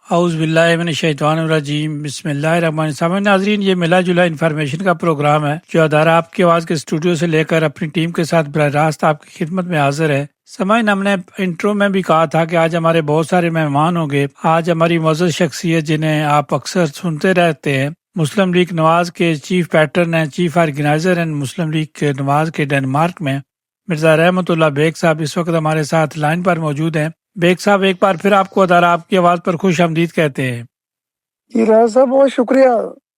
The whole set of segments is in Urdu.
اعوذ باللہ من الشیطان الرجیم، بسم اللہ الرحمن الرحیم۔ ناظرین، یہ ملا جلا انفارمیشن کا پروگرام ہے جو ادارہ آپ کی آواز کے اسٹوڈیو سے لے کر اپنی ٹیم کے ساتھ براہ راست آپ کی خدمت میں حاضر ہے۔ سامعین، ہم نے انٹرو میں بھی کہا تھا کہ آج ہمارے بہت سارے مہمان ہوں گے۔ آج ہماری معزز شخصیت جنہیں آپ اکثر سنتے رہتے ہیں، مسلم لیگ نواز کے چیف پیٹرن ہیں، چیف آرگنائزر ہیں مسلم لیگ کے نواز کے ڈنمارک میں، مرزا رحمت اللہ بیگ صاحب اس وقت ہمارے ساتھ لائن پر موجود ہیں۔ بیگ صاحب، ایک بار پھر آپ کو ادارہ آپ کی آواز پر خوش آمدید کہتے ہیں۔ جی راز صاحب، بہت شکریہ،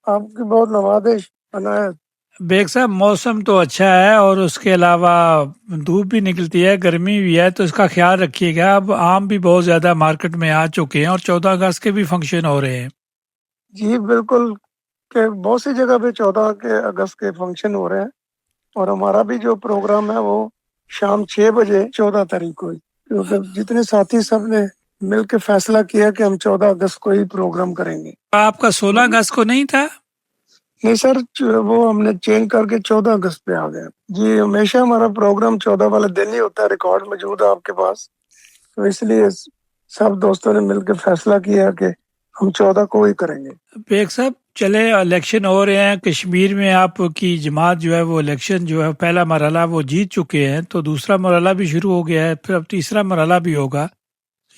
آپ کی بہت نوازش عنایت۔ بیگ صاحب، موسم تو اچھا ہے اور اس کے علاوہ دھوپ بھی نکلتی ہے، گرمی بھی ہے، تو اس کا خیال رکھیے گا۔ اب آم بھی بہت زیادہ مارکیٹ میں آ چکے ہیں اور 14 اگست کے بھی فنکشن ہو رہے ہیں۔ جی بالکل، کہ بہت سی جگہ پہ 14 اگست کے فنکشن ہو رہے ہیں، اور ہمارا بھی جو پروگرام ہے وہ شام 6 بجے 14 تاریخ کو ہی، کیونکہ جتنے ساتھی سب نے مل کے فیصلہ کیا کہ ہم 14 اگست کو ہی پروگرام کریں گے۔ آپ کا 16 اگست کو نہیں تھا؟ نہیں سر، وہ ہم نے چینج کر کے 14 اگست پہ آ گئے۔ جی ہمیشہ ہمارا پروگرام 14 والے دن ہی ہوتا ہے، ریکارڈ موجود ہے آپ کے پاس، تو اس لیے سب دوستوں نے مل کے فیصلہ کیا کہ ہم 14 کو ہی کریں گے۔ بیگ صاحب، چلے الیکشن ہو رہے ہیں کشمیر میں، آپ کی جماعت جو ہے وہ الیکشن جو ہے پہلا مرحلہ وہ جیت چکے ہیں، تو دوسرا مرحلہ بھی شروع ہو گیا ہے، پھر اب تیسرا مرحلہ بھی ہوگا۔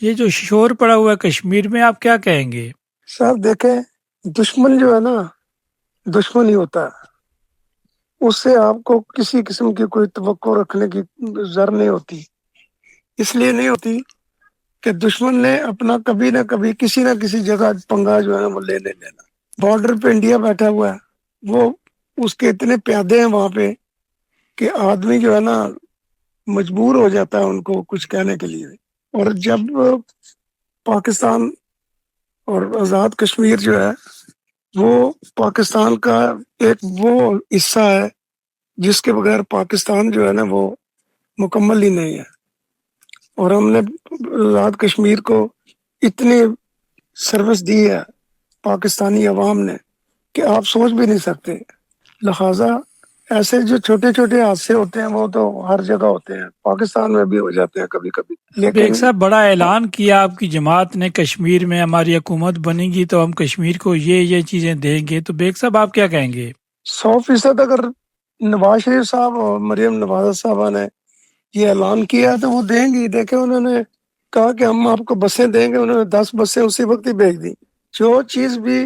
یہ جو شور پڑا ہوا ہے کشمیر میں، آپ کیا کہیں گے؟ صاحب دیکھیں، دشمن جو ہے نا، دشمن ہی ہوتا ہے، اس سے آپ کو کسی قسم کی کوئی توقع رکھنے کی ضرورت نہیں ہوتی۔ اس لیے نہیں ہوتی کہ دشمن نے اپنا کبھی نہ کبھی کسی نہ کسی جگہ پنگا جو ہے نا وہ لینا۔ بارڈر پہ انڈیا بیٹھا ہوا ہے، وہ اس کے اتنے پیادے ہیں وہاں پہ کہ آدمی جو ہے نا مجبور ہو جاتا ہے ان کو کچھ کہنے کے لیے۔ اور جب پاکستان اور آزاد کشمیر جو ہے وہ پاکستان کا ایک وہ حصہ ہے جس کے بغیر پاکستان جو ہے نا وہ مکمل ہی نہیں ہے، اور ہم نے آزاد کشمیر کو اتنی سروس دی ہے پاکستانی عوام نے کہ آپ سوچ بھی نہیں سکتے۔ لہٰذا ایسے جو چھوٹے چھوٹے حادثے ہوتے ہیں وہ تو ہر جگہ ہوتے ہیں، پاکستان میں بھی ہو جاتے ہیں کبھی کبھی، بیگ لیکن صاحب، بڑا اعلان کیا آپ کی جماعت نے، کشمیر میں ہماری حکومت بنے گی تو ہم کشمیر کو یہ چیزیں دیں گے، تو بیگ صاحب آپ کیا کہیں گے؟ 100% اگر نواز شریف صاحب اور مریم نواز صاحبہ نے یہ اعلان کیا تو وہ دیں گی۔ دیکھیں، انہوں نے کہا کہ ہم آپ کو بسیں دیں گے، انہوں نے 10 بسیں اسی وقت ہی بھیج دی۔ جو چیز بھی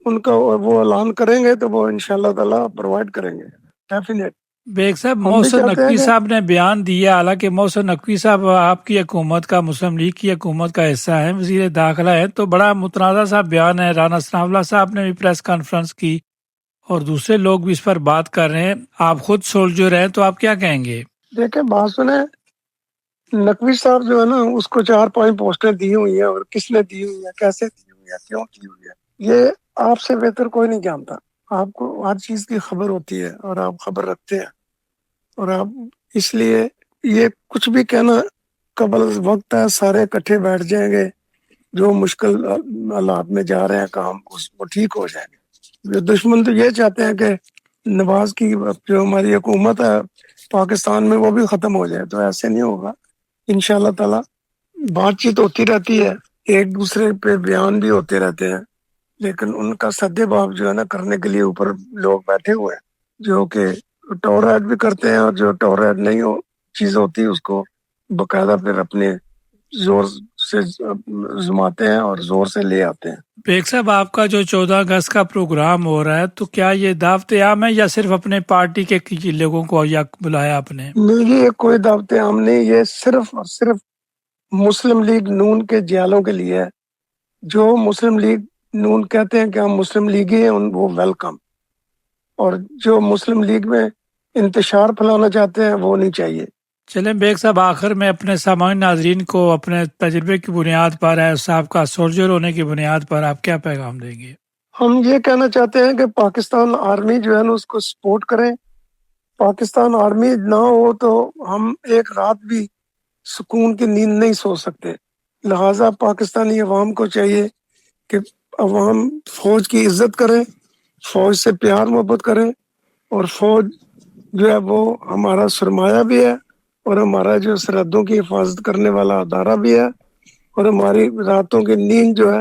ان کا وہ اعلان کریں گے تو وہ انشاءاللہ تعالیٰ پرووائڈ کریں گے، ڈیفینیٹ۔ بیگ صاحب، ہم بھی محسن چاہتے ہیں نقوی کہ صاحب نے بیان دیا، حالانکہ محسن نقوی صاحب آپ کی حکومت کا، مسلم لیگ کی حکومت کا حصہ ہے، وزیر داخلہ ہے، تو بڑا متنازع صاحب بیان ہے۔ رانا ثناء اللہ صاحب نے بھی پریس کانفرنس کی اور دوسرے لوگ بھی اس پر بات کر رہے ہیں، آپ خود سولجر ہیں، تو آپ کیا کہیں گے؟ دیکھیں، بات سنیں، نقوی صاحب جو ہے نا اس کو 4-5 پوسٹیں دی ہوئی ہیں، اور کس نے دی ہوئی ہے، کیسے دی ہوئی ہے، کیوں کی ہوئی ہے، یہ آپ سے بہتر کوئی نہیں جانتا۔ آپ کو ہر چیز کی خبر ہوتی ہے اور آپ خبر رکھتے ہیں، اور آپ اس لیے یہ کچھ بھی کہنا قبل وقت ہے۔ سارے اکٹھے بیٹھ جائیں گے، جو مشکل حالات میں جا رہے ہیں کام وہ ٹھیک ہو جائیں گے۔ دشمن تو یہ چاہتے ہیں کہ نواز کی جو ہماری حکومت ہے پاکستان میں وہ بھی ختم ہو جائے، تو ایسے نہیں ہوگا انشاءاللہ تعالی۔ بات چیت ہوتی رہتی ہے، ایک دوسرے پہ بیان بھی ہوتے رہتے ہیں، لیکن ان کا سدے باب جو ہے نا کرنے کے لیے اوپر لوگ بیٹھے ہوئے ہیں جو کہ ٹورائٹ بھی کرتے ہیں، اور جو ٹورائٹ نہیں ہو چیز ہوتی اس کو باقاعدہ پھر اپنے زور سے زماتے ہیں اور زور سے لے آتے ہیں۔ بیگ صاحب، آپ کا جو 14 اگست کا پروگرام ہو رہا ہے، تو کیا یہ دعوت عام ہے یا صرف اپنے پارٹی کے لوگوں کو یا بلایا آپ نے؟ نہیں، یہ کوئی دعوت عام نہیں، یہ صرف اور صرف مسلم لیگ نون کے جیالوں کے لیے ہے۔ جو مسلم لیگ نون کہتے ہیں کہ ہم مسلم لیگی ہیں، وہ ویلکم، اور جو مسلم لیگ میں انتشار پھیلانا چاہتے ہیں وہ نہیں چاہیے۔ چلیں بیگ صاحب، آخر میں اپنے سامعین ناظرین کو اپنے تجربے کی بنیاد پر ہے صاحب کا سولجر ہونے کی بنیاد پر آپ کیا پیغام دیں گے؟ ہم یہ کہنا چاہتے ہیں کہ پاکستان آرمی جو ہے نا اس کو سپورٹ کریں۔ پاکستان آرمی نہ ہو تو ہم ایک رات بھی سکون کی نیند نہیں سو سکتے۔ لہٰذا پاکستانی عوام کو چاہیے کہ عوام فوج کی عزت کریں، فوج سے پیار محبت کریں، اور فوج جو ہے وہ ہمارا سرمایہ بھی ہے، اور ہمارا جو سرحدوں کی حفاظت کرنے والا ادارہ بھی ہے، اور ہماری راتوں کی نیند جو ہے